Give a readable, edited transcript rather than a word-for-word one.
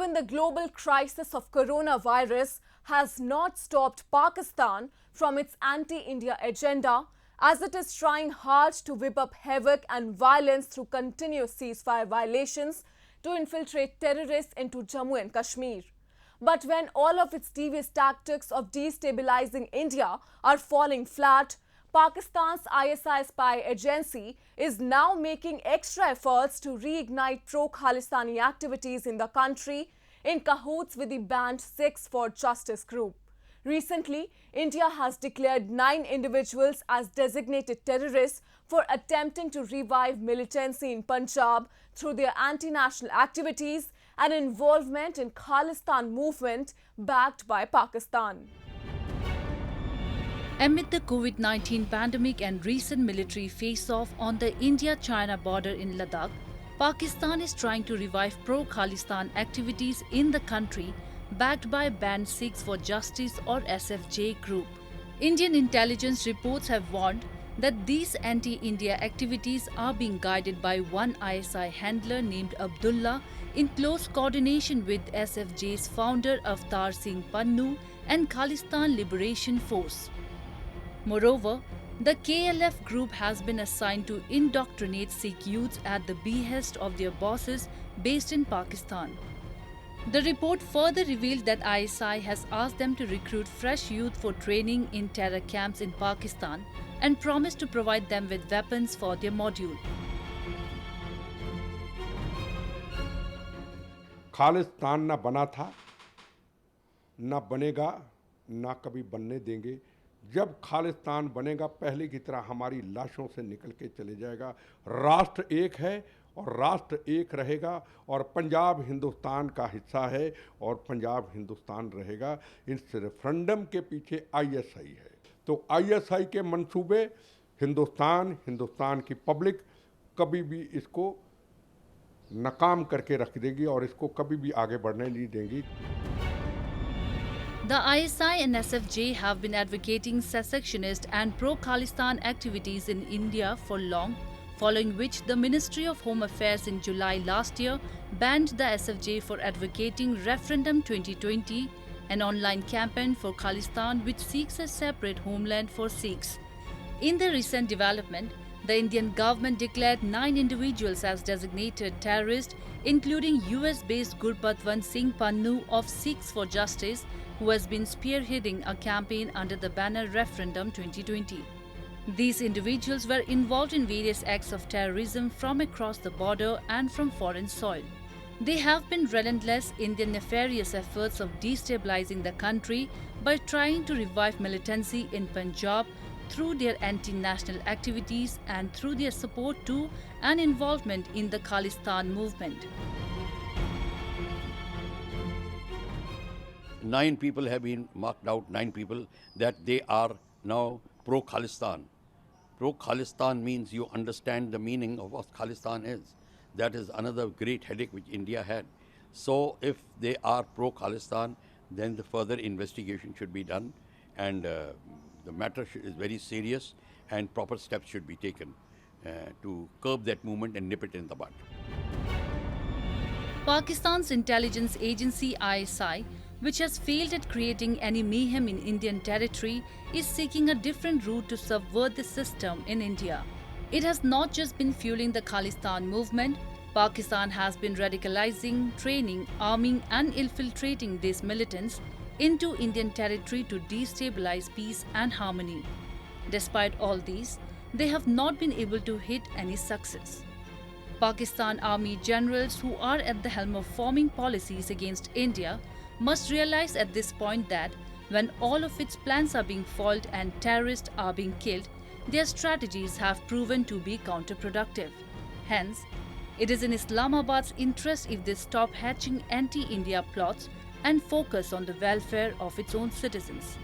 Even the global crisis of coronavirus has not stopped Pakistan from its anti-India agenda, as it is trying hard to whip up havoc and violence through continuous ceasefire violations to infiltrate terrorists into Jammu and Kashmir. But when all of its devious tactics of destabilizing India are falling flat, Pakistan's ISI spy agency is now making extra efforts to reignite pro-Khalistani activities in the country in cahoots with the banned Sikhs for Justice group. Recently, India has declared 9 individuals as designated terrorists for attempting to revive militancy in Punjab through their anti-national activities and involvement in Khalistan movement backed by Pakistan. Amid the COVID-19 pandemic and recent military face-off on the India-China border in Ladakh, Pakistan is trying to revive pro-Khalistan activities in the country backed by banned Sikhs for Justice or SFJ group. Indian intelligence reports have warned that these anti-India activities are being guided by one ISI handler named Abdullah in close coordination with SFJ's founder Avtar Singh Pannu and Khalistan Liberation Force. Moreover, the KLF group has been assigned to indoctrinate Sikh youths at the behest of their bosses based in Pakistan. The report further revealed that ISI has asked them to recruit fresh youth for training in terror camps in Pakistan and promised to provide them with weapons for their module. Khalistan ना बना था, ना बनेगा, ना कभी बनने देंगे। जब खालिस्तान बनेगा पहले की तरह हमारी लाशों से निकल के चले जाएगा। राष्ट्र एक है और राष्ट्र एक रहेगा और पंजाब हिंदुस्तान का हिस्सा है और पंजाब हिंदुस्तान रहेगा। इस रेफरेंडम के पीछे आईएसआई है, तो आईएसआई के मंसूबे हिंदुस्तान की पब्लिक कभी भी इसको नाकाम करके रख देगी और इसको कभी भी आगे बढ़ने नहीं देंगी। The ISI and SFJ have been advocating secessionist and pro-Khalistan activities in India for long, following which the Ministry of Home Affairs in July last year banned the SFJ for advocating Referendum 2020, an online campaign for Khalistan which seeks a separate homeland for Sikhs. In the recent development, the Indian government declared 9 individuals as designated terrorists, including US-based Gurpatwant Singh Pannu of Sikhs for Justice, who has been spearheading a campaign under the banner Referendum 2020. These individuals were involved in various acts of terrorism from across the border and from foreign soil. They have been relentless in their nefarious efforts of destabilizing the country by trying to revive militancy in Punjab through their anti-national activities and through their support to and involvement in the Khalistan movement. 9 people have been marked out, 9 people, that they are now pro-Khalistan. Pro-Khalistan means you understand the meaning of what Khalistan is. That is another great headache which India had. So if they are pro-Khalistan, then the further investigation should be done and the matter is very serious and proper steps should be taken to curb that movement and nip it in the bud. Pakistan's intelligence agency ISI, which has failed at creating any mayhem in Indian territory, is seeking a different route to subvert the system in India. It has not just been fueling the Khalistan movement. Pakistan has been radicalizing, training, arming and infiltrating these militants into Indian territory to destabilize peace and harmony. Despite all these, they have not been able to hit any success. Pakistan Army generals who are at the helm of forming policies against India must realize at this point that when all of its plans are being foiled and terrorists are being killed, their strategies have proven to be counterproductive. Hence, it is in Islamabad's interest if they stop hatching anti-India plots and focus on the welfare of its own citizens.